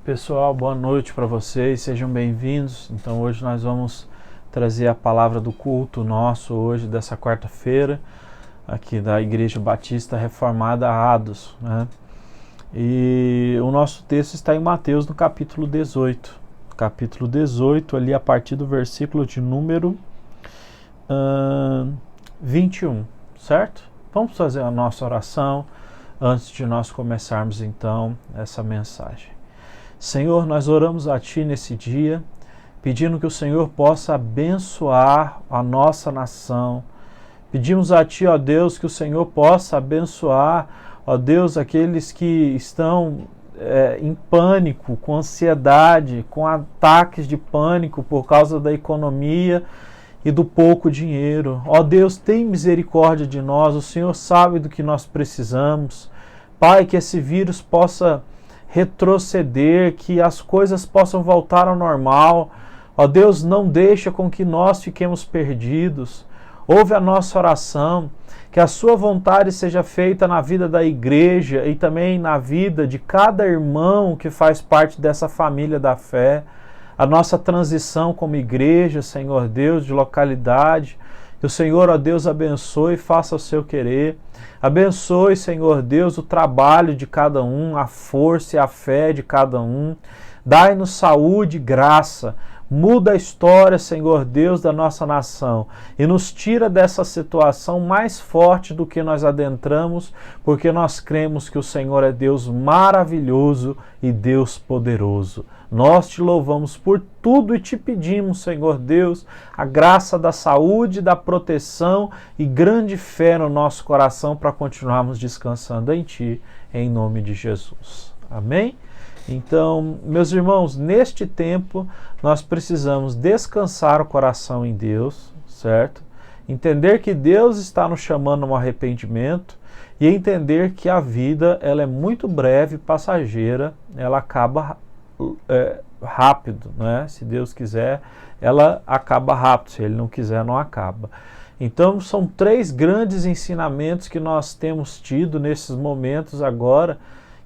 Pessoal, boa noite para vocês, sejam bem-vindos. Então hoje nós vamos trazer a palavra do culto nosso hoje, dessa quarta-feira, aqui da Igreja Batista Reformada Ados, né? E o nosso texto está em Mateus no capítulo 18. Capítulo 18, ali a partir do versículo de número 21, certo? Vamos fazer a nossa oração antes de nós começarmos então essa mensagem. Senhor, nós oramos a Ti nesse dia, pedindo que o Senhor possa abençoar a nossa nação. Pedimos a Ti, ó Deus, que o Senhor possa abençoar, ó Deus, aqueles que estão em pânico, com ansiedade, com ataques de pânico por causa da economia e do pouco dinheiro. Ó Deus, tem misericórdia de nós, o Senhor sabe do que nós precisamos. Pai, que esse vírus possa retroceder, que as coisas possam voltar ao normal. Ó Deus, não deixa com que nós fiquemos perdidos. Ouve a nossa oração, que a sua vontade seja feita na vida da igreja e também na vida de cada irmão que faz parte dessa família da fé. A nossa transição como igreja, Senhor Deus, de localidade, que o Senhor, ó Deus, abençoe e faça o seu querer. Abençoe, Senhor Deus, o trabalho de cada um, a força e a fé de cada um. Dai-nos saúde e graça. Muda a história, Senhor Deus, da nossa nação e nos tira dessa situação mais forte do que nós adentramos, porque nós cremos que o Senhor é Deus maravilhoso e Deus poderoso. Nós te louvamos por tudo e te pedimos, Senhor Deus, a graça da saúde, da proteção e grande fé no nosso coração para continuarmos descansando em Ti, em nome de Jesus. Amém? Então, meus irmãos, neste tempo nós precisamos descansar o coração em Deus, certo? Entender que Deus está nos chamando a um arrependimento e entender que a vida ela é muito breve, passageira, ela acaba rápido, né? Se Deus quiser, ela acaba rápido, se Ele não quiser, não acaba. Então, são três grandes ensinamentos que nós temos tido nesses momentos agora,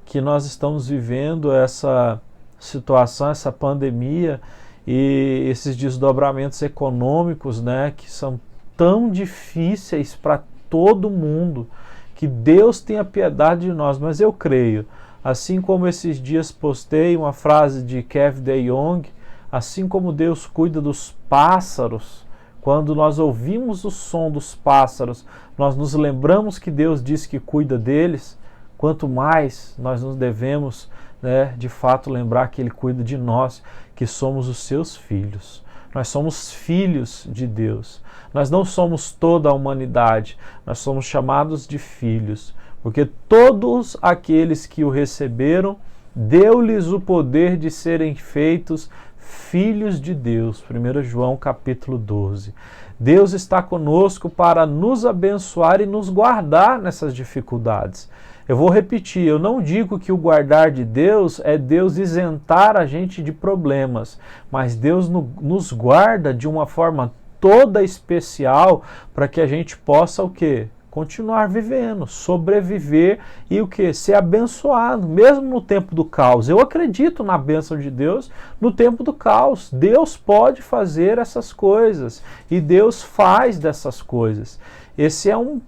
que nós estamos vivendo essa situação, essa pandemia e esses desdobramentos econômicos, né, que são tão difíceis para todo mundo. Que Deus tenha piedade de nós, mas eu creio, assim como esses dias postei uma frase de Kev De Jong, assim como Deus cuida dos pássaros, quando nós ouvimos o som dos pássaros, nós nos lembramos que Deus disse que cuida deles. Quanto mais nós nos devemos, né, de fato lembrar que Ele cuida de nós, que somos os seus filhos. Nós somos filhos de Deus. Nós não somos toda a humanidade, nós somos chamados de filhos, porque todos aqueles que o receberam, deu-lhes o poder de serem feitos filhos de Deus. 1 João capítulo 12. Deus está conosco para nos abençoar e nos guardar nessas dificuldades. Eu vou repetir, eu não digo que o guardar de Deus é Deus isentar a gente de problemas, mas Deus nos guarda de uma forma toda especial para que a gente possa o quê? Continuar vivendo, sobreviver e o quê? Ser abençoado, mesmo no tempo do caos. Eu acredito na bênção de Deus no tempo do caos. Deus pode fazer essas coisas e Deus faz dessas coisas. Esse é um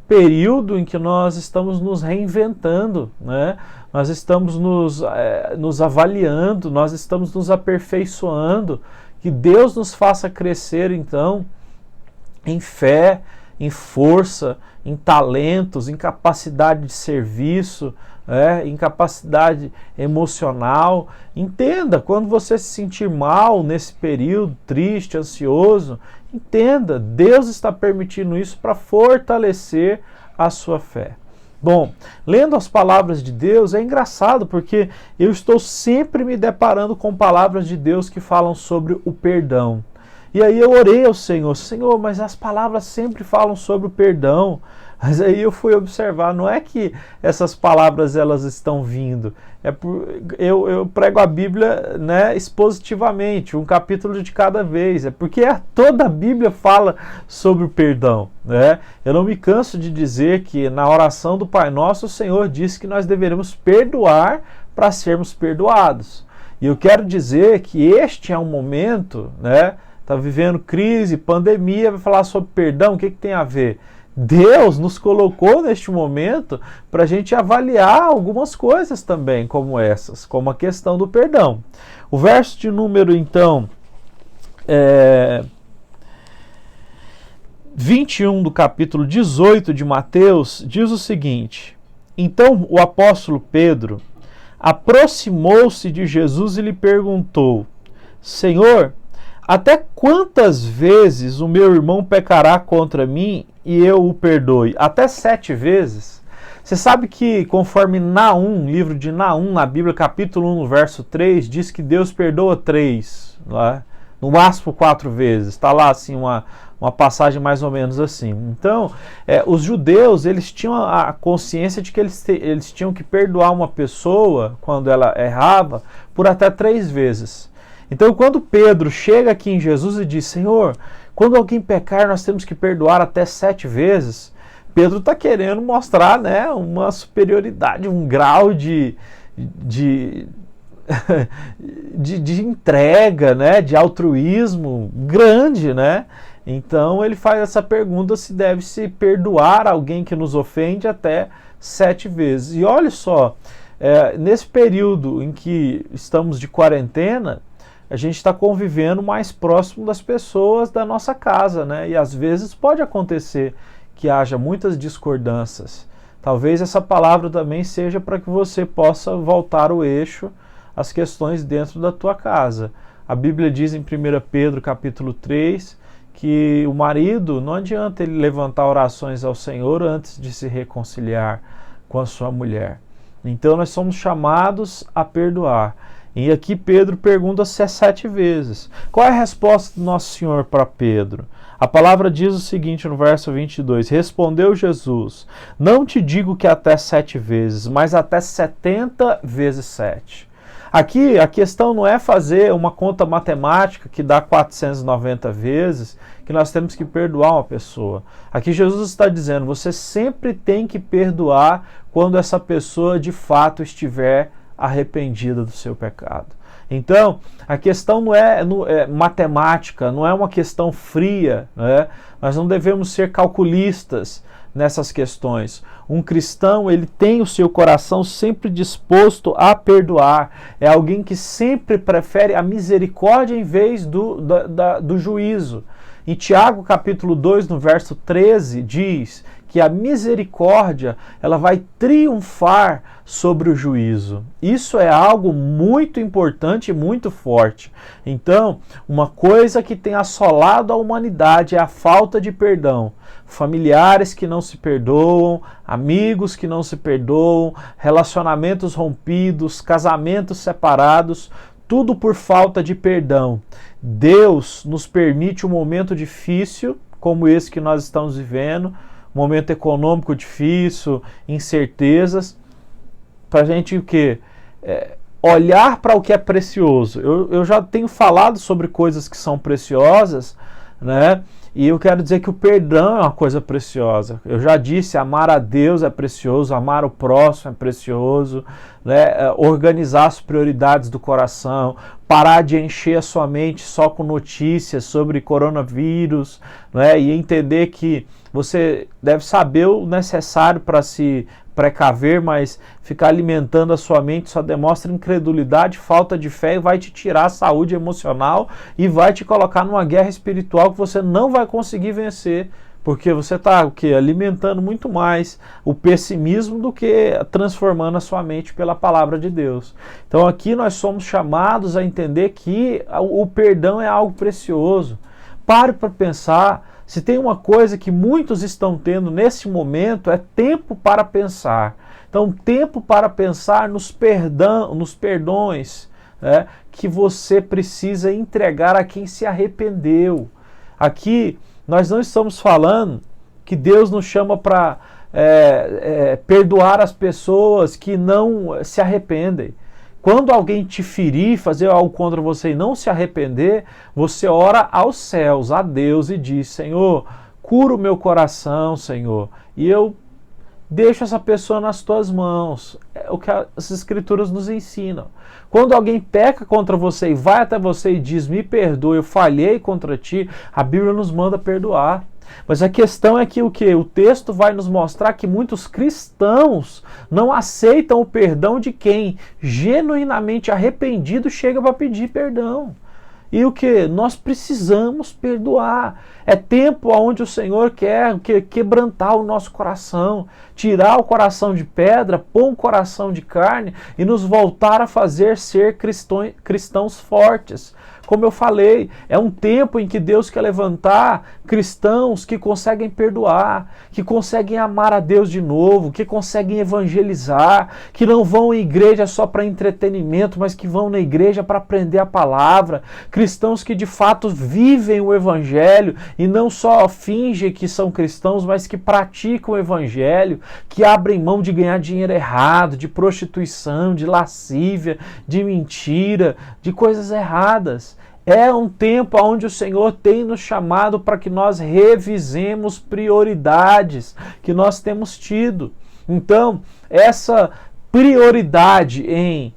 período em que nós estamos nos reinventando, né? Nós estamos nos avaliando, nós estamos nos aperfeiçoando. Que Deus nos faça crescer, então, em fé, em força, em talentos, em capacidade de serviço, em capacidade emocional. Entenda, quando você se sentir mal nesse período, triste, ansioso, entenda, Deus está permitindo isso para fortalecer a sua fé. Bom, lendo as palavras de Deus é engraçado porque eu estou sempre me deparando com palavras de Deus que falam sobre o perdão. E aí eu orei ao Senhor, Senhor, mas as palavras sempre falam sobre o perdão. Mas aí eu fui observar, não é que essas palavras elas estão vindo, eu prego a Bíblia, né, expositivamente, um capítulo de cada vez, é porque toda a Bíblia fala sobre o perdão, né? Eu não me canso de dizer que na oração do Pai Nosso o Senhor disse que nós deveremos perdoar para sermos perdoados. E eu quero dizer que este é um momento, né? Está vivendo crise, pandemia, vai falar sobre perdão, o que tem a ver? Deus nos colocou neste momento para a gente avaliar algumas coisas também, como essas, como a questão do perdão. O verso de número, então, 21 do capítulo 18 de Mateus, diz o seguinte: Então o apóstolo Pedro aproximou-se de Jesus e lhe perguntou: Senhor, até quantas vezes o meu irmão pecará contra mim e eu o perdoe? Até 7 vezes? Você sabe que conforme Naum, livro de Naum, na Bíblia, capítulo 1, verso 3, diz que Deus perdoa 3, né? No máximo 4 vezes. Está lá assim uma passagem mais ou menos assim. Então, os judeus, eles tinham a consciência de que eles tinham que perdoar uma pessoa quando ela errava por até 3 vezes. Então, quando Pedro chega aqui em Jesus e diz: Senhor, quando alguém pecar, nós temos que perdoar até 7 vezes. Pedro está querendo mostrar, né, uma superioridade, um grau de entrega, né, de altruísmo grande, né? Então ele faz essa pergunta se deve se perdoar alguém que nos ofende até 7 vezes. E olha só, nesse período em que estamos de quarentena, a gente está convivendo mais próximo das pessoas da nossa casa, né? E às vezes pode acontecer que haja muitas discordâncias. Talvez essa palavra também seja para que você possa voltar o eixo às questões dentro da tua casa. A Bíblia diz em 1 Pedro capítulo 3 que o marido, não adianta ele levantar orações ao Senhor antes de se reconciliar com a sua mulher. Então nós somos chamados a perdoar. E aqui Pedro pergunta se é 7 vezes. Qual é a resposta do Nosso Senhor para Pedro? A palavra diz o seguinte no verso 22, Respondeu Jesus, não te digo que até 7 vezes, mas até 70 vezes 7. Aqui a questão não é fazer uma conta matemática que dá 490 vezes, que nós temos que perdoar uma pessoa. Aqui Jesus está dizendo, você sempre tem que perdoar quando essa pessoa de fato estiver arrependida do seu pecado. Então, a questão não é matemática, não é uma questão fria, né? Nós não devemos ser calculistas nessas questões. Um cristão, ele tem o seu coração sempre disposto a perdoar. É alguém que sempre prefere a misericórdia em vez do juízo. Em Tiago capítulo 2, no verso 13, diz que a misericórdia ela vai triunfar sobre o juízo. Isso é algo muito importante e muito forte. Então, uma coisa que tem assolado a humanidade é a falta de perdão. Familiares que não se perdoam, amigos que não se perdoam, relacionamentos rompidos, casamentos separados, tudo por falta de perdão. Deus nos permite um momento difícil, como esse que nós estamos vivendo, momento econômico difícil, incertezas, para a gente o quê? Olhar para o que é precioso. Eu já tenho falado sobre coisas que são preciosas, né? E eu quero dizer que o perdão é uma coisa preciosa. Eu já disse, amar a Deus é precioso, amar o próximo é precioso, né? Organizar as prioridades do coração, parar de encher a sua mente só com notícias sobre coronavírus, né? E entender que você deve saber o necessário para se precaver, mas ficar alimentando a sua mente só demonstra incredulidade, falta de fé e vai te tirar a saúde emocional e vai te colocar numa guerra espiritual que você não vai conseguir vencer, porque você está alimentando muito mais o pessimismo do que transformando a sua mente pela palavra de Deus. Então aqui nós somos chamados a entender que o perdão é algo precioso. Pare para pensar. Se tem uma coisa que muitos estão tendo nesse momento, é tempo para pensar. Então, tempo para pensar nos perdões, né, que você precisa entregar a quem se arrependeu. Aqui, nós não estamos falando que Deus nos chama para perdoar as pessoas que não se arrependem. Quando alguém te ferir, fazer algo contra você e não se arrepender, você ora aos céus, a Deus, e diz, Senhor, cura o meu coração, Senhor, e eu deixa essa pessoa nas tuas mãos. É o que as Escrituras nos ensinam. Quando alguém peca contra você e vai até você e diz, me perdoe, eu falhei contra ti, a Bíblia nos manda perdoar. Mas a questão é que o que? O texto vai nos mostrar que muitos cristãos não aceitam o perdão de quem genuinamente arrependido chega para pedir perdão. E o que? Nós precisamos perdoar. É tempo onde o Senhor quer quebrantar o nosso coração, tirar o coração de pedra, pôr um coração de carne e nos voltar a fazer ser cristãos fortes. Como eu falei, é um tempo em que Deus quer levantar cristãos que conseguem perdoar, que conseguem amar a Deus de novo, que conseguem evangelizar, que não vão em igreja só para entretenimento, mas que vão na igreja para aprender a palavra. Cristãos que de fato vivem o evangelho e não só fingem que são cristãos, mas que praticam o evangelho, que abrem mão de ganhar dinheiro errado, de prostituição, de lascívia, de mentira, de coisas erradas. É um tempo onde o Senhor tem nos chamado para que nós revisemos prioridades que nós temos tido. Então, essa prioridade em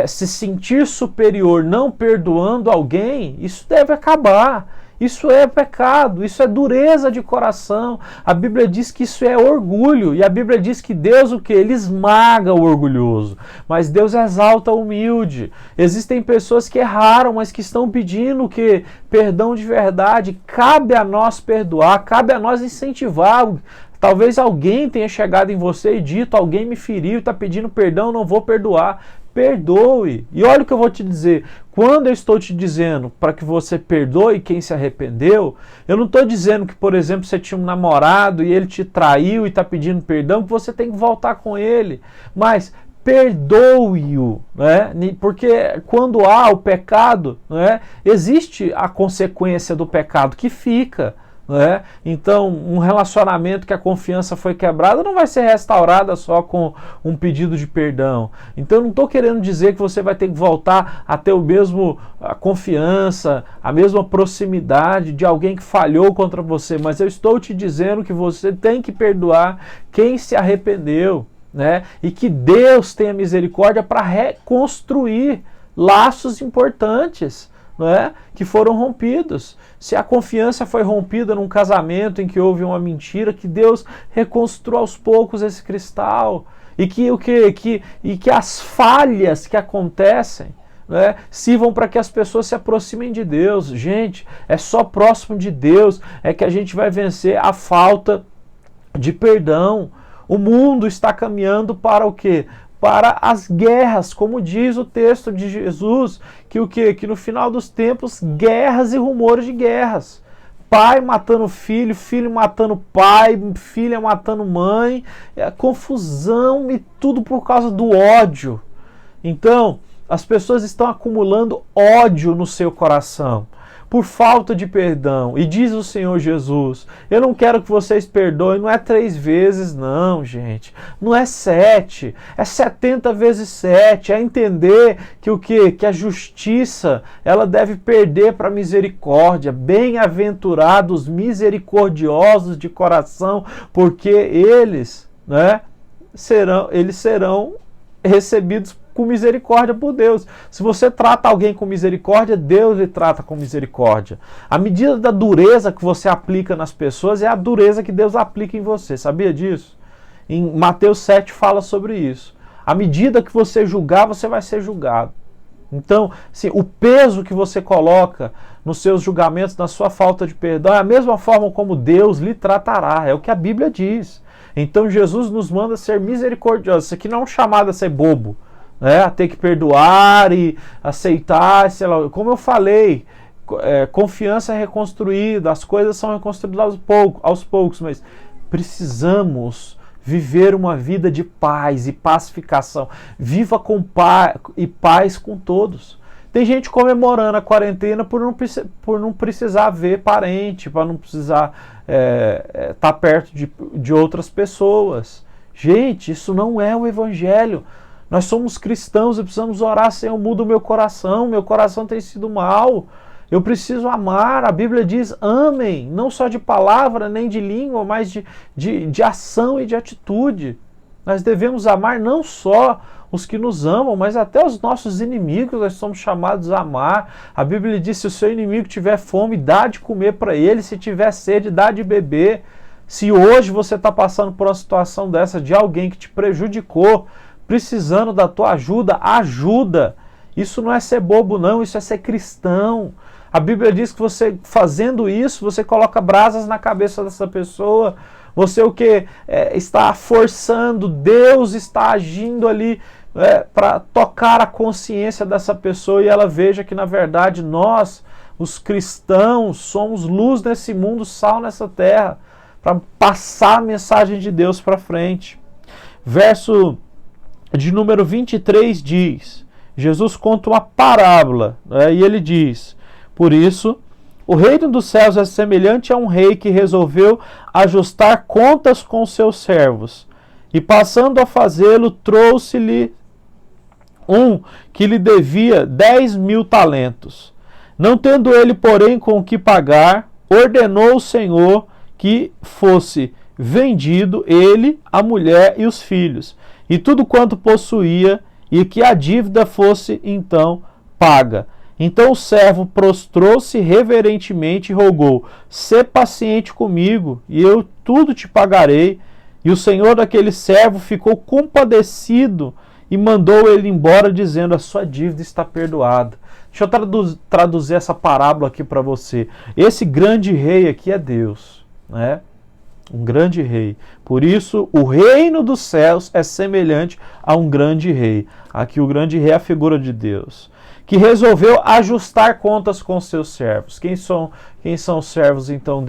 se sentir superior não perdoando alguém, isso deve acabar. Isso é pecado, isso é dureza de coração. A Bíblia diz que isso é orgulho. E a Bíblia diz que Deus o quê? Ele esmaga o orgulhoso. Mas Deus exalta o humilde. Existem pessoas que erraram, mas que estão pedindo que perdão de verdade. Cabe a nós perdoar, cabe a nós incentivar. Talvez alguém tenha chegado em você e dito, alguém me feriu, está pedindo perdão, não vou perdoar. Perdoe. E olha o que eu vou te dizer. Quando eu estou te dizendo para que você perdoe quem se arrependeu, eu não estou dizendo que, por exemplo, você tinha um namorado e ele te traiu e está pedindo perdão, que você tem que voltar com ele. Mas perdoe-o, né? Porque quando há o pecado, né, existe a consequência do pecado que fica. Né? Então, um relacionamento que a confiança foi quebrada não vai ser restaurada só com um pedido de perdão. Então, eu não estou querendo dizer que você vai ter que voltar a ter a confiança, a mesma proximidade de alguém que falhou contra você, mas eu estou te dizendo que você tem que perdoar quem se arrependeu, né? E que Deus tenha misericórdia para reconstruir laços importantes, né, que foram rompidos. Se a confiança foi rompida num casamento em que houve uma mentira, que Deus reconstrua aos poucos esse cristal. E que as falhas que acontecem, né, sirvam para que as pessoas se aproximem de Deus. Gente, é só próximo de Deus é que a gente vai vencer a falta de perdão. O mundo está caminhando para o quê? Para as guerras, como diz o texto de Jesus, que no final dos tempos, guerras e rumores de guerras. Pai matando filho, filho matando pai, filha matando mãe, confusão e tudo por causa do ódio. Então, as pessoas estão acumulando ódio no seu coração por falta de perdão. E diz o Senhor Jesus, eu não quero que vocês perdoem, não é 3 vezes não, gente. Não é 7, é 70 vezes 7. É entender que a justiça, ela deve perder para a misericórdia. Bem-aventurados misericordiosos de coração, porque eles, né, serão recebidos com misericórdia por Deus. Se você trata alguém com misericórdia, Deus lhe trata com misericórdia. A medida da dureza que você aplica nas pessoas é a dureza que Deus aplica em você. Sabia disso? Em Mateus 7 fala sobre isso. À medida que você julgar, você vai ser julgado. Então, assim, o peso que você coloca nos seus julgamentos, na sua falta de perdão, é a mesma forma como Deus lhe tratará. É o que a Bíblia diz. Então, Jesus nos manda ser misericordiosos. Isso aqui não é um chamado a ser bobo, né, a ter que perdoar e aceitar, sei lá, como eu falei, confiança é reconstruída, as coisas são reconstruídas aos poucos, mas precisamos viver uma vida de paz e pacificação. Viva com paz com todos. Tem gente comemorando a quarentena por não precisar ver parente, para não precisar estar perto de outras pessoas. Gente, isso não é o Evangelho. Nós somos cristãos e precisamos orar, Senhor, muda o meu coração tem sido mal. Eu preciso amar. A Bíblia diz: amem, não só de palavra, nem de língua, mas de ação e de atitude. Nós devemos amar não só os que nos amam, mas até os nossos inimigos nós somos chamados a amar. A Bíblia diz: se o seu inimigo tiver fome, dá de comer para ele, se tiver sede, dá de beber. Se hoje você está passando por uma situação dessa de alguém que te prejudicou, precisando da tua ajuda, ajuda. Isso não é ser bobo não, isso é ser cristão. A Bíblia diz que você, fazendo isso, você coloca brasas na cabeça dessa pessoa. Você o que? Está forçando, Deus está agindo ali para tocar a consciência dessa pessoa e ela veja que na verdade nós, os cristãos, somos luz nesse mundo, sal nessa terra, para passar a mensagem de Deus para frente. Verso de número 23 diz, Jesus conta uma parábola, e ele diz: por isso, o reino dos céus é semelhante a um rei que resolveu ajustar contas com seus servos, e passando a fazê-lo, trouxe-lhe um que lhe devia 10.000 talentos. Não tendo ele, porém, com o que pagar, ordenou o Senhor que fosse vendido ele, a mulher e os filhos, e tudo quanto possuía, e que a dívida fosse então paga. Então o servo prostrou-se reverentemente e rogou: sê paciente comigo, e eu tudo te pagarei. E o senhor daquele servo ficou compadecido e mandou ele embora, dizendo: a sua dívida está perdoada. Deixa eu traduzir essa parábola aqui para você. Esse grande rei aqui é Deus, né? Um grande rei. Por isso, o reino dos céus é semelhante a um grande rei. Aqui o grande rei é a figura de Deus, que resolveu ajustar contas com seus servos. Quem são os servos, então,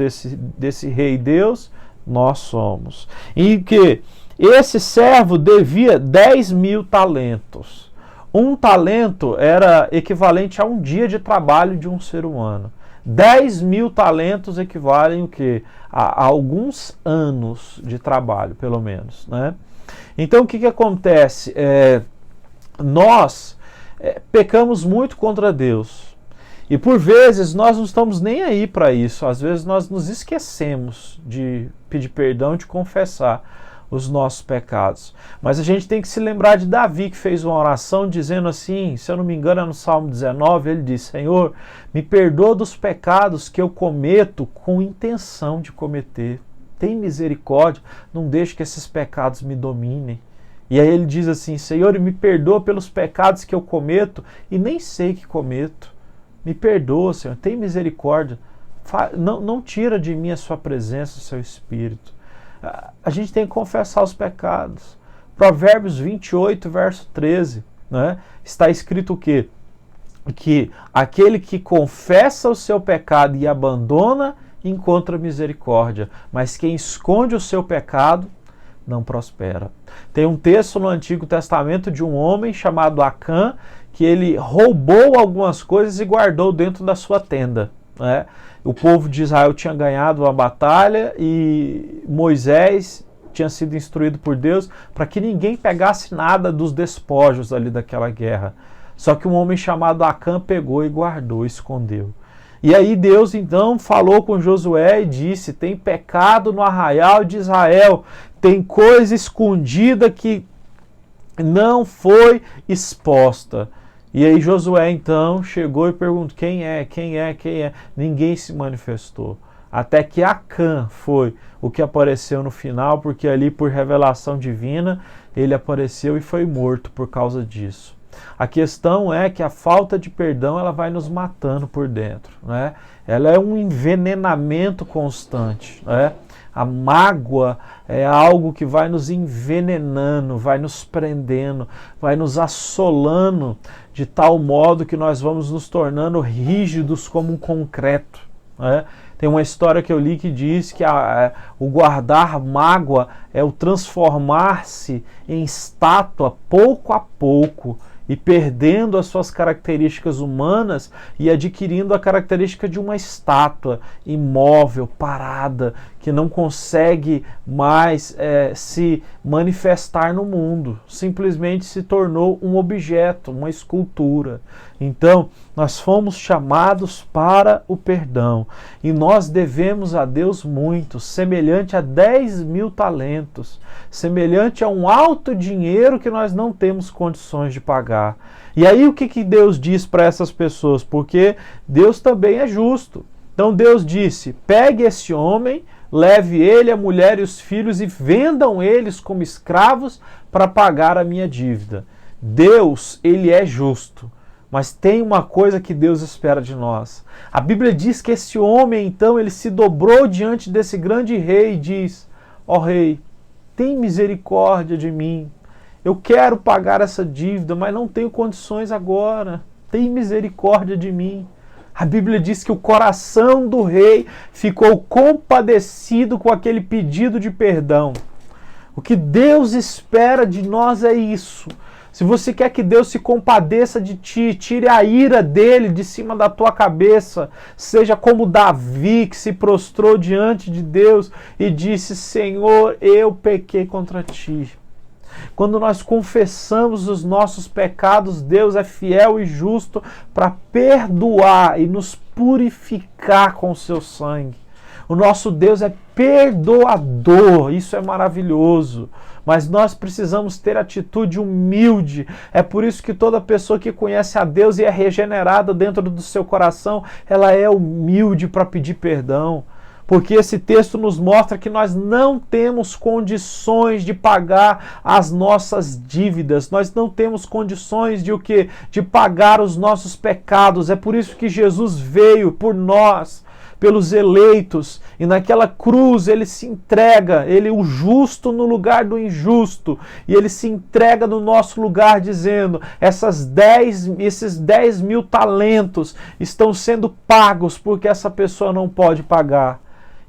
desse rei Deus? Nós somos. E que esse servo devia 10.000 talentos. Um talento era equivalente a um dia de trabalho de um ser humano. 10.000 talentos equivalem o quê? A alguns anos de trabalho, pelo menos, né? Então, o que acontece? Nós pecamos muito contra Deus. E por vezes nós não estamos nem aí para isso. Às vezes nós nos esquecemos de pedir perdão, de confessar os nossos pecados. Mas a gente tem que se lembrar de Davi, que fez uma oração dizendo assim, se eu não me engano é no Salmo 19, ele diz: Senhor, me perdoa dos pecados que eu cometo com intenção de cometer. Tem misericórdia, não deixe que esses pecados me dominem. E aí ele diz assim: Senhor, me perdoa pelos pecados que eu cometo e nem sei que cometo. Me perdoa, Senhor, tem misericórdia. Não tira de mim a sua presença, o seu Espírito. A gente tem que confessar os pecados. Provérbios 28, verso 13, né? Está escrito o quê? Que aquele que confessa o seu pecado e abandona, encontra misericórdia. Mas quem esconde o seu pecado, não prospera. Tem um texto no Antigo Testamento de um homem chamado Acã, que ele roubou algumas coisas e guardou dentro da sua tenda, né? O povo de Israel tinha ganhado uma batalha e Moisés tinha sido instruído por Deus para que ninguém pegasse nada dos despojos ali daquela guerra. Só que um homem chamado Acã pegou e guardou, escondeu. E aí Deus então falou com Josué e disse: tem pecado no arraial de Israel, tem coisa escondida que não foi exposta. E aí Josué então chegou e perguntou: quem é? Ninguém se manifestou. Até que Acã foi o que apareceu no final, porque ali por revelação divina ele apareceu e foi morto por causa disso. A questão é que a falta de perdão ela vai nos matando por dentro, né? Ela é um envenenamento constante, né? A mágoa é algo que vai nos envenenando, vai nos prendendo, vai nos assolando de tal modo que nós vamos nos tornando rígidos como um concreto, né? Tem uma história que eu li que diz que o guardar mágoa é o transformar-se em estátua pouco a pouco, e perdendo as suas características humanas e adquirindo a característica de uma estátua imóvel, parada, que não consegue mais se manifestar no mundo, simplesmente se tornou um objeto, uma escultura. Então, nós fomos chamados para o perdão e nós devemos a Deus muito, semelhante a 10.000 talentos, semelhante a um alto dinheiro que nós não temos condições de pagar. E aí o que Deus diz para essas pessoas? Porque Deus também é justo. Então Deus disse: pegue esse homem, leve ele, a mulher e os filhos e vendam eles como escravos para pagar a minha dívida. Deus, ele é justo. Mas tem uma coisa que Deus espera de nós. A Bíblia diz que esse homem, então, ele se dobrou diante desse grande rei e diz: ó rei, tem misericórdia de mim. Eu quero pagar essa dívida, mas não tenho condições agora. Tem misericórdia de mim. A Bíblia diz que o coração do rei ficou compadecido com aquele pedido de perdão. O que Deus espera de nós é isso. Se você quer que Deus se compadeça de ti, tire a ira dele de cima da tua cabeça, seja como Davi, que se prostrou diante de Deus e disse: Senhor, eu pequei contra ti. Quando nós confessamos os nossos pecados, Deus é fiel e justo para perdoar e nos purificar com o seu sangue. O nosso Deus é perdoador, isso é maravilhoso. Mas nós precisamos ter atitude humilde. É por isso que toda pessoa que conhece a Deus e é regenerada dentro do seu coração, ela é humilde para pedir perdão. Porque esse texto nos mostra que nós não temos condições de pagar as nossas dívidas. Nós não temos condições de o quê? De pagar os nossos pecados. É por isso que Jesus veio por nós, pelos eleitos, e naquela cruz ele se entrega, ele o justo no lugar do injusto, e ele se entrega no nosso lugar dizendo: esses 10.000 talentos estão sendo pagos porque essa pessoa não pode pagar.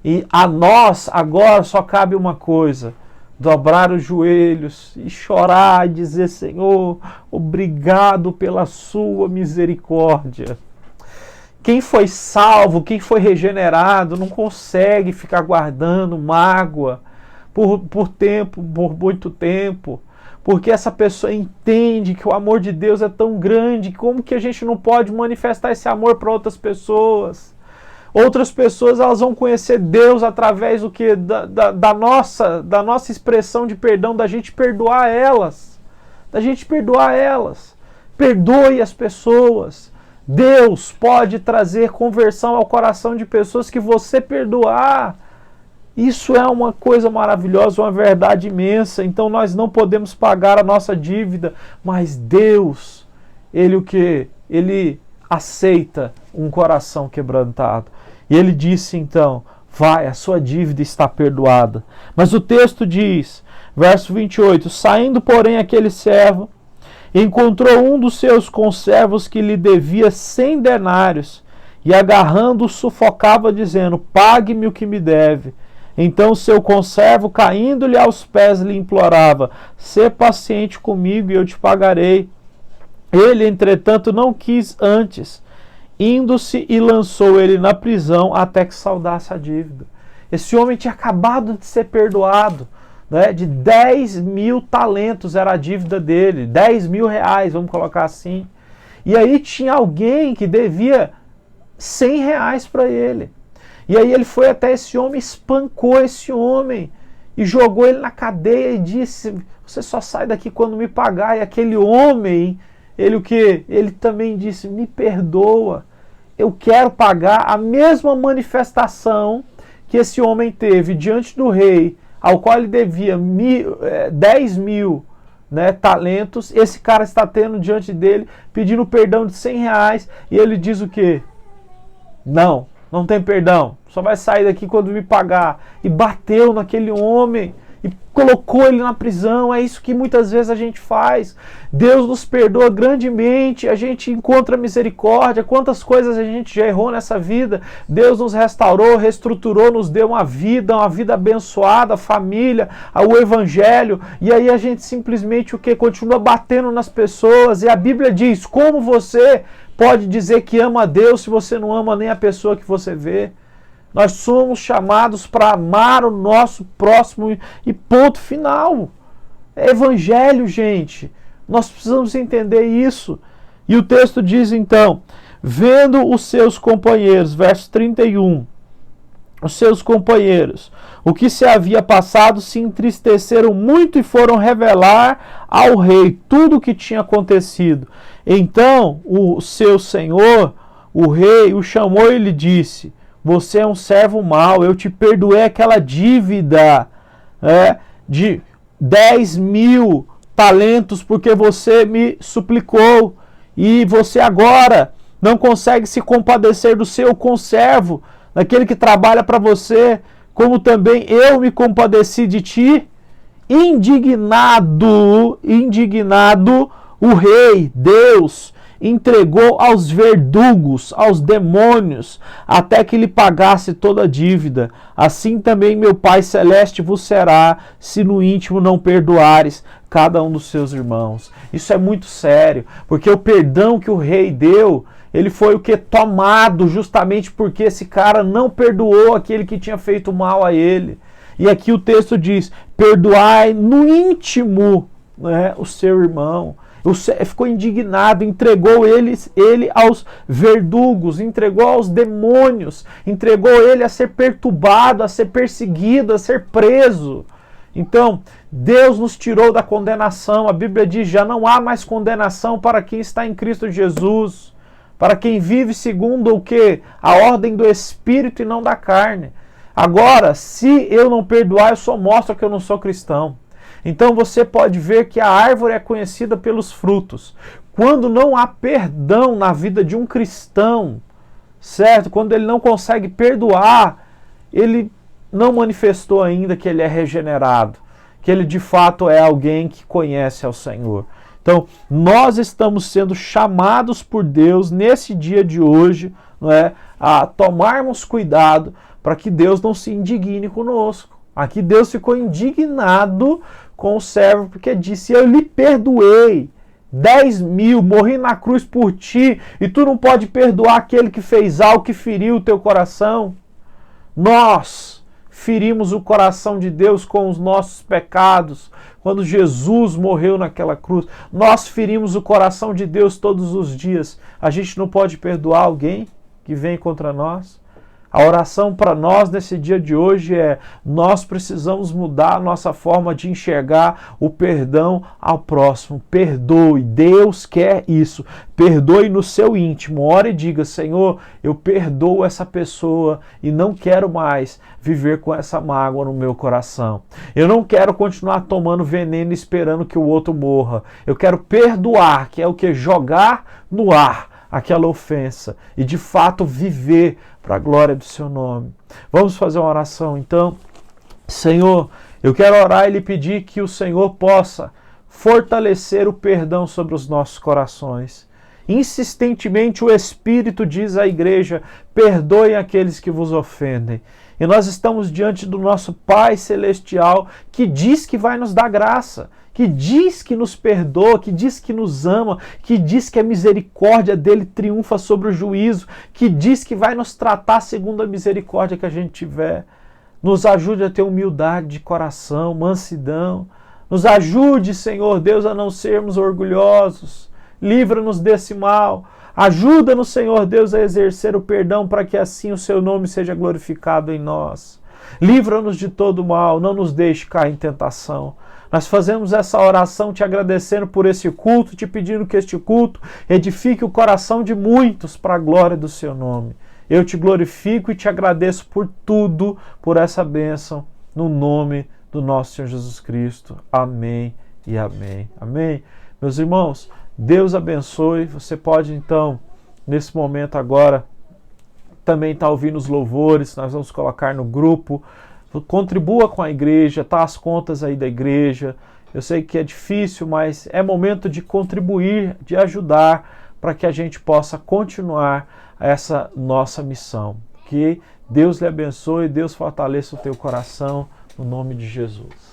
E a nós agora só cabe uma coisa: dobrar os joelhos e chorar e dizer: Senhor, obrigado pela sua misericórdia. Quem foi salvo, quem foi regenerado, não consegue ficar guardando mágoa por muito tempo. Porque essa pessoa entende que o amor de Deus é tão grande, como que a gente não pode manifestar esse amor para outras pessoas? Outras pessoas, elas vão conhecer Deus através do que? Da nossa expressão de perdão, da gente perdoar elas. Da gente perdoar elas. Perdoe as pessoas. Deus pode trazer conversão ao coração de pessoas que você perdoar. Isso é uma coisa maravilhosa, uma verdade imensa. Então nós não podemos pagar a nossa dívida, mas Deus, Ele o quê? Ele aceita um coração quebrantado. E Ele disse então: vai, a sua dívida está perdoada. Mas o texto diz, verso 28, saindo porém aquele servo, encontrou um dos seus conservos que lhe devia 100 denários, e agarrando-o sufocava, dizendo: pague-me o que me deve. Então o seu conservo, caindo-lhe aos pés, lhe implorava: sê paciente comigo e eu te pagarei. Ele, entretanto, não quis antes, indo-se e lançou ele na prisão até que saldasse a dívida. Esse homem tinha acabado de ser perdoado, né? De 10.000 talentos era a dívida dele, 10.000 reais, vamos colocar assim. E aí tinha alguém que devia 100 reais para ele. E aí ele foi até esse homem, espancou esse homem e jogou ele na cadeia e disse: você só sai daqui quando me pagar. E aquele homem, ele o quê? Ele também disse: me perdoa, eu quero pagar. A mesma manifestação que esse homem teve diante do rei, ao qual ele devia 10.000, né, talentos, esse cara está tendo diante dele, pedindo perdão de 100 reais, e ele diz o quê? Não tem perdão, só vai sair daqui quando me pagar. E bateu naquele homem, e colocou ele na prisão. É isso que muitas vezes a gente faz. Deus nos perdoa grandemente, a gente encontra misericórdia. Quantas coisas a gente já errou nessa vida. Deus nos restaurou, reestruturou, nos deu uma vida abençoada, família, o evangelho, e aí a gente simplesmente continua batendo nas pessoas. E a Bíblia diz: como você pode dizer que ama a Deus se você não ama nem a pessoa que você vê? Nós somos chamados para amar o nosso próximo e ponto final. É evangelho, gente. Nós precisamos entender isso. E o texto diz então: vendo os seus companheiros, verso 31, os seus companheiros, o que se havia passado, se entristeceram muito e foram revelar ao rei tudo o que tinha acontecido. Então o seu senhor, o rei, o chamou e lhe disse: você é um servo mau, eu te perdoei aquela dívida de 10.000 talentos porque você me suplicou, e você agora não consegue se compadecer do seu conservo, daquele que trabalha para você, como também eu me compadeci de ti. Indignado, o rei, Deus, entregou aos verdugos, aos demônios, até que lhe pagasse toda a dívida. Assim também meu Pai Celeste vos será, se no íntimo não perdoares cada um dos seus irmãos. Isso é muito sério, porque o perdão que o rei deu, ele foi tomado justamente porque esse cara não perdoou aquele que tinha feito mal a ele. E aqui o texto diz: perdoai no íntimo, o seu irmão. Ficou indignado, entregou ele aos verdugos, entregou aos demônios, entregou ele a ser perturbado, a ser perseguido, a ser preso. Então, Deus nos tirou da condenação. A Bíblia diz: já não há mais condenação para quem está em Cristo Jesus, para quem vive segundo o quê? A ordem do Espírito e não da carne. Agora, se eu não perdoar, eu só mostro que eu não sou cristão. Então você pode ver que a árvore é conhecida pelos frutos. Quando não há perdão na vida de um cristão, certo? Quando ele não consegue perdoar, ele não manifestou ainda que ele é regenerado, que ele de fato é alguém que conhece ao Senhor. Então, nós estamos sendo chamados por Deus nesse dia de hoje, a tomarmos cuidado para que Deus não se indigne conosco. Aqui Deus ficou indignado com o servo, porque disse: eu lhe perdoei 10.000, morri na cruz por ti, e tu não pode perdoar aquele que fez algo que feriu o teu coração. Nós ferimos o coração de Deus com os nossos pecados, quando Jesus morreu naquela cruz. Nós ferimos o coração de Deus todos os dias. A gente não pode perdoar alguém que vem contra nós? A oração para nós nesse dia de hoje é: nós precisamos mudar a nossa forma de enxergar o perdão ao próximo. Perdoe, Deus quer isso. Perdoe no seu íntimo. Ore e diga: Senhor, eu perdoo essa pessoa e não quero mais viver com essa mágoa no meu coração. Eu não quero continuar tomando veneno esperando que o outro morra. Eu quero perdoar, que é o que? Jogar no ar aquela ofensa e de fato viver para a glória do seu nome. Vamos fazer uma oração então. Senhor, eu quero orar e lhe pedir que o Senhor possa fortalecer o perdão sobre os nossos corações. Insistentemente o Espírito diz à igreja: perdoem aqueles que vos ofendem. E nós estamos diante do nosso Pai Celestial, que diz que vai nos dar graça, que diz que nos perdoa, que diz que nos ama, que diz que a misericórdia dele triunfa sobre o juízo, que diz que vai nos tratar segundo a misericórdia que a gente tiver. Nos ajude a ter humildade de coração, mansidão. Nos ajude, Senhor Deus, a não sermos orgulhosos. Livra-nos desse mal. Ajuda-nos, Senhor Deus, a exercer o perdão para que assim o seu nome seja glorificado em nós. Livra-nos de todo mal, não nos deixe cair em tentação. Nós fazemos essa oração te agradecendo por esse culto, te pedindo que este culto edifique o coração de muitos para a glória do seu nome. Eu te glorifico e te agradeço por tudo, por essa bênção, no nome do nosso Senhor Jesus Cristo. Amém e amém. Amém. Meus irmãos, Deus abençoe. Você pode então, nesse momento agora, também estar ouvindo os louvores. Nós vamos colocar no grupo. Contribua com a igreja, tá as contas aí da igreja. Eu sei que é difícil, mas é momento de contribuir, de ajudar, para que a gente possa continuar essa nossa missão. Que Deus lhe abençoe, Deus fortaleça o teu coração, no nome de Jesus.